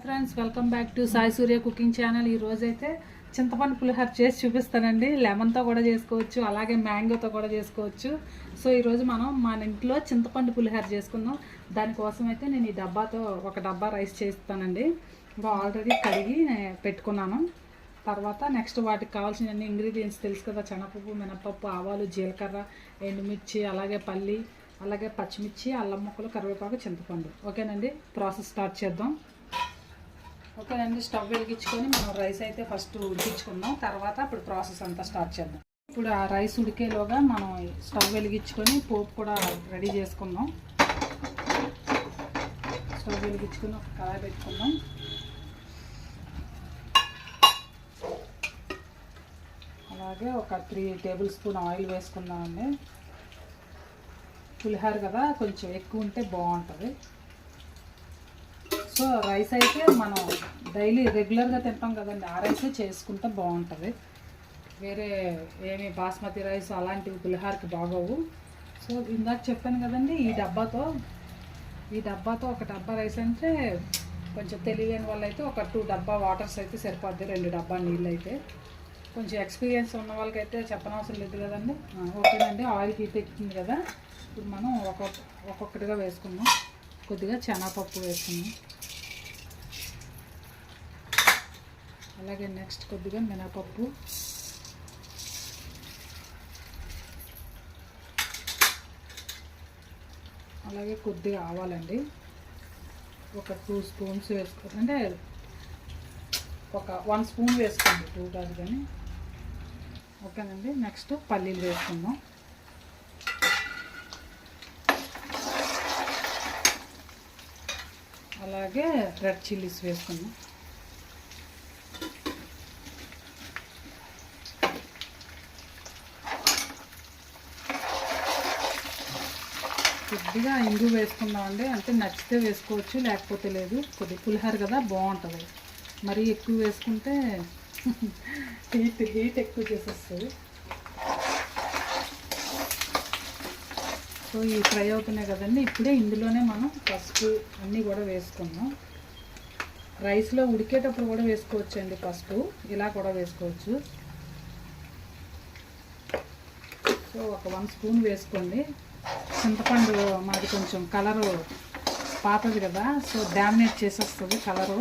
Friends, welcome back to Sai Surya cooking channel. ఈ రోజైతే చింతపండు పులిహోర చేసి చూపిస్తానండి. లెమన్తో కూడా చేసుకోవచ్చు, అలాగే మ్యాంగోతో కూడా చేసుకోవచ్చు. సో ఈరోజు మనం మన ఇంట్లో చింతపండు పులిహోర చేసుకుందాం. దానికోసం అయితే నేను ఈ డబ్బాతో ఒక డబ్బా రైస్ చేస్తానండి. ఇంకా ఆల్రెడీ కడిగి పెట్టుకున్నాను. తర్వాత నెక్స్ట్ వాటికి కావాల్సిన అన్ని ఇంగ్రీడియంట్స్ తెలుసు కదా, శనగపప్పు, మినపప్పు, ఆవాలు, జీలకర్ర, ఎండుమిర్చి, అలాగే పల్లి, అలాగే పచ్చిమిర్చి, అల్లం ముక్కలు, కరివేపాకు, చింతపండు. ఓకేనండి, ప్రాసెస్ స్టార్ట్ చేద్దాం. ఓకేనండి, స్టవ్ వెలిగించుకొని మనం రైస్ అయితే ఫస్ట్ ఉడికించుకుందాం. తర్వాత ఇప్పుడు ప్రాసెస్ అంతా స్టార్ట్ చేద్దాం. ఇప్పుడు ఆ రైస్ ఉడికేలోగా మనం స్టవ్ వెలిగించుకొని పోపు కూడా రెడీ చేసుకుందాం. స్టవ్ వెలిగించుకొని ఒక కడాయి పెట్టుకుందాం. అలాగే ఒక 3 టేబుల్ స్పూన్ ఆయిల్ వేసుకుందామండి. పులిహోర కదా, కొంచెం ఎక్కువ ఉంటే బాగుంటుంది. సో రైస్ అయితే మనం డైలీ రెగ్యులర్గా తింటాం కదండి, ఆ రైసే చేసుకుంటే బాగుంటుంది. వేరే ఏమి బాస్మతి రైస్ అలాంటివి పులిహోరకి బాగోవు. సో ఇందాక చెప్పాను కదండి, ఈ డబ్బాతో ఒక డబ్బా రైస్ అంటే కొంచెం తెలియని వాళ్ళు అయితే ఒక 2 డబ్బా వాటర్స్ అయితే సరిపోద్ది, 2 డబ్బా నీళ్ళు అయితే. కొంచెం ఎక్స్పీరియన్స్ ఉన్న వాళ్ళకైతే చెప్పనవసరం లేదు కదండి. ఓకేనండి, ఆయిల్ హీట్ ఎక్కుతుంది కదా, ఇప్పుడు మనం ఒక్కొక్కటిగా వేసుకుందాం. కొద్దిగా శనగపప్పు వేసుకుందాం. అలాగే నెక్స్ట్ కొద్దిగా మినపప్పు, అలాగే కొద్దిగా ఆవాలండి. ఒక 2 స్పూన్స్ వేసుకోండి, అంటే ఒక 1 స్పూన్ వేసుకోండి, 2 కాదు కానీ. ఓకేనండి, నెక్స్ట్ పల్లీలు వేసుకుందాం. అలాగే రెడ్ చిల్లీస్ వేసుకుందాం. కొద్దిగా ఇంగు వేసుకుందామండి, అంటే నచ్చితే వేసుకోవచ్చు, లేకపోతే లేదు. కొద్దిగా పులిహోర కదా, బాగుంటుంది. మరీ ఎక్కువ వేసుకుంటే హీట్ ఎక్కువ చేసేస్తుంది. సో ఇవి ఫ్రై అవుతున్నాయి కదండి, ఇప్పుడే ఇందులోనే మనం పసుపు అన్నీ కూడా వేసుకుందాం. రైస్లో ఉడికేటప్పుడు కూడా వేసుకోవచ్చు అండి పసుపు, ఇలా కూడా వేసుకోవచ్చు. సో ఒక 1 స్పూన్ వేసుకోండి. చింతపండు మాది కొంచెం కలరు పాతది కదా, సో డామినేట్ చేసేస్తుంది కలరు.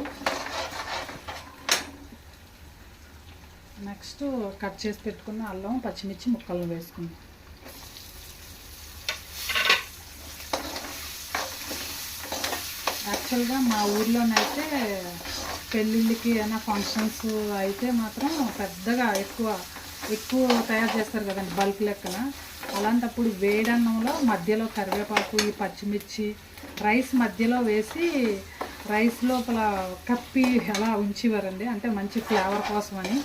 నెక్స్ట్ కట్ చేసి పెట్టుకున్న అల్లం, పచ్చిమిర్చి ముక్కలు వేసుకుందాం. యాక్చువల్గా మా ఊర్లోనైతే పెళ్ళిళ్ళకి ఏమైనా ఫంక్షన్స్ అయితే మాత్రం పెద్దగా ఎక్కువ తయారు చేస్తారు కదండి, బల్క్ లెక్కన. అలాంటప్పుడు వేడన్నంలో మధ్యలో కరివేపాకు, ఈ పచ్చిమిర్చి రైస్ మధ్యలో వేసి రైస్ లోపల కప్పి అలా ఉంచేవారండి, అంటే మంచి ఫ్లేవర్ కోసమని.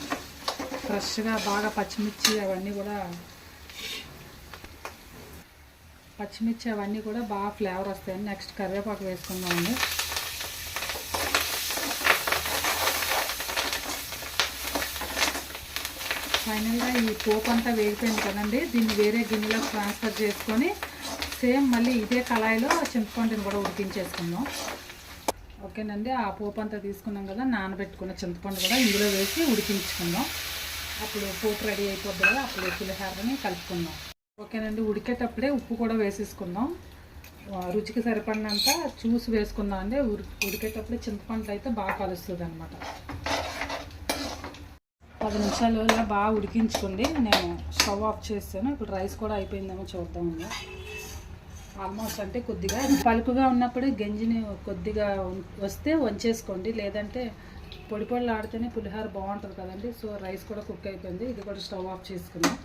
ఫ్రెష్గా బాగా పచ్చిమిర్చి అవన్నీ కూడా బాగా ఫ్లేవర్ వస్తాయండి. నెక్స్ట్ కరివేపాకు వేసుకుందామండి. ఫైనల్గా ఈ పోపు అంతా వేగిపోయింది కదండి, దీన్ని వేరే గిన్నెలో ట్రాన్స్ఫర్ చేసుకొని సేమ్ మళ్ళీ ఇదే కళాయిలో చింతపండుని కూడా ఉడికించేసుకుందాం. ఓకేనండి, ఆ పోపు అంతా తీసుకున్నాం కదా, నానబెట్టుకున్న చింతపండు కూడా ఇందులో వేసి ఉడికించుకుందాం. అప్పుడు పోపు రెడీ అయిపోద్ది కదా, అప్పుడు పులిహోరని కలుపుకుందాం. ఓకేనండి, ఉడికేటప్పుడే ఉప్పు కూడా వేసేసుకుందాం. రుచికి సరిపడినంత చూసి వేసుకుందాం అండి. ఉడికేటప్పుడే చింతపండు అయితే బాగా కలుస్తుంది అనమాట. 10 నిమిషాలు ఇలా బాగా ఉడికించుకోండి. నేను స్టవ్ ఆఫ్ చేస్తాను. ఇప్పుడు రైస్ కూడా అయిపోయిందేమో చూద్దామండి. ఆల్మోస్ట్ అంటే కొద్దిగా పలుకుగా ఉన్నప్పుడే గంజిని కొద్దిగా వస్తే వంచేసుకోండి, లేదంటే పొడి పొడిలు ఆడితేనే పులిహోర బాగుంటుంది కదండి. సో రైస్ కూడా కుక్ అయిపోయింది, ఇది కూడా స్టవ్ ఆఫ్ చేసుకున్నాం.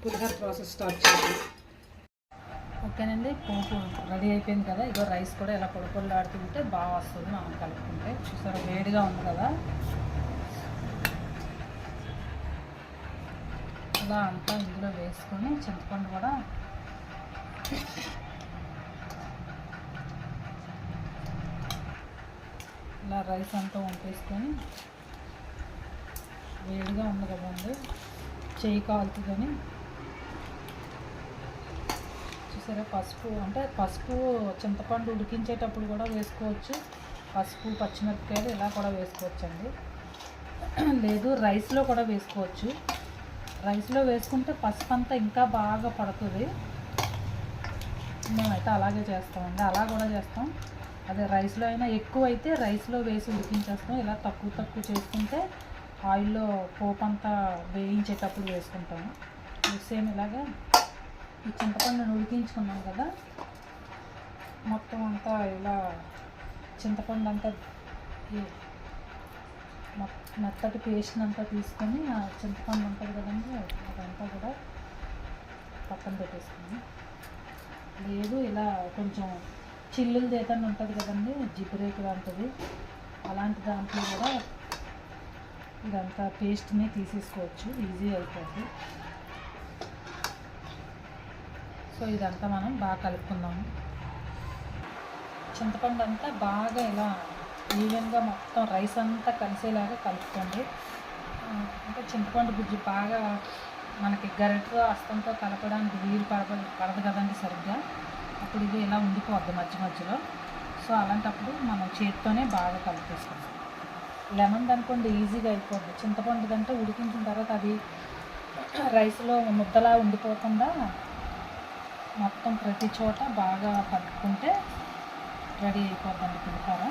పులిహోర ప్రాసెస్ స్టార్ట్ చేద్దాం. ఓకేనండి, పోపు రెడీ అయిపోయింది కదా, ఇదో రైస్ కూడా ఇలా పొడి పొడిలు ఆడుతుంటే బాగా వస్తుంది మనం కలుపుకుంటే. చూసారా, వేడిగా ఉంది కదా, ఇలా అంతా ఇందులో వేసుకొని చింతపండు కూడా ఇలా రైస్ అంతా వంపేసుకొని, వేడిగా ఉంది కదండి, చెయ్యి కాలుతుందని. చూసారా, పసుపు చింతపండు ఉడికించేటప్పుడు కూడా వేసుకోవచ్చు, పసుపు, పచ్చిమిరపకాయలు ఇలా కూడా వేసుకోవచ్చండి. లేదు రైస్లో కూడా వేసుకోవచ్చు. రైస్లో వేసుకుంటే పసుపు అంతా ఇంకా బాగా పడుతుంది. మేమైతే అలాగే చేస్తామండి, అలా కూడా చేస్తాం. అదే రైస్లో అయినా ఎక్కువ అయితే రైస్లో వేసి ఉడికించేస్తాం. ఇలా తక్కువ చేసుకుంటే ఆయిల్లో పోపు అంతా వేయించేటప్పుడు వేసుకుంటాము. సేమ్ ఇలాగా ఈ చింతపండును ఉడికించుకున్నాం కదా, మొత్తం అంతా ఇలా చింతపండు అంతా మెత్తటి పేస్ట్ అంతా తీసుకొని ఆ చింతపండు ఉంటుంది కదండి, అదంతా కూడా పక్కన పెట్టేసుకుని, లేదు ఇలా కొంచెం చిల్లులది ఏదైనా ఉంటుంది కదండి, జిబ్బరేకు లాంటిది, అలాంటి దాంట్లో కూడా ఇదంతా పేస్ట్ని తీసేసుకోవచ్చు, ఈజీ అయిపోతుంది. సో ఇదంతా మనం బాగా కలుపుకుందాము. చింతపండు అంతా బాగా ఇలా ఈవెన్గా మొత్తం రైస్ అంతా కలిసేలాగా కలుపుకోండి. అంటే చింతపండు గుజ్జు బాగా మనకి గరిటతో హస్తంతో కలపడానికి వీలు పడదు కదండి సరిగ్గా, అప్పుడు ఇది ఇలా ఉండిపోద్ది మధ్యలో. సో అలాంటప్పుడు మనం చేతితోనే బాగా కలిపేసుకోండి. లెమన్ అనుకోండి ఈజీగా అయిపోద్ది. చింతపండు కంటే ఉడికించిన తర్వాత అది రైస్లో ముద్దలా ఉండిపోకుండా మొత్తం ప్రతి చోట బాగా కలుపుకుంటే రెడీ అయిపోద్దండి పులిహోర.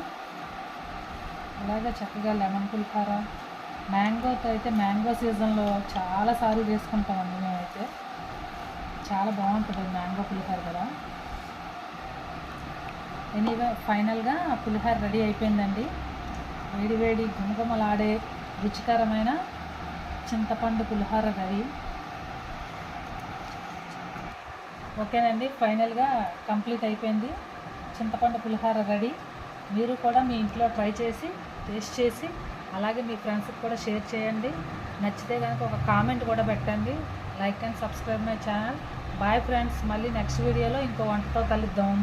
అలాగే చక్కగా లెమన్ పులిహోర, మ్యాంగోతో అయితే మ్యాంగో సీజన్లో చాలాసార్లు చేసుకుంటామండి మేమైతే. చాలా బాగుంటుంది మ్యాంగో పులిహోర కదా. ఎనీవే ఫైనల్గా పులిహోర రెడీ అయిపోయిందండి. వేడి గుమగుమలాడే రుచికరమైన చింతపండు పులిహోర రెడీ. ఓకేనండి, ఫైనల్గా కంప్లీట్ అయిపోయింది చింతపండు పులిహోర రెడీ. మీరు కూడా మీ ఇంట్లో ట్రై చేసి టేస్ట్ చేసి అలాగే మీ ఫ్రెండ్స్కి కూడా షేర్ చేయండి. నచ్చితే కనుక ఒక కామెంట్ కూడా పెట్టండి. Like and subscribe my channel. Bye friends, మళ్ళీ నెక్స్ట్ వీడియోలో ఇంకో వంటతో కలుద్దాం.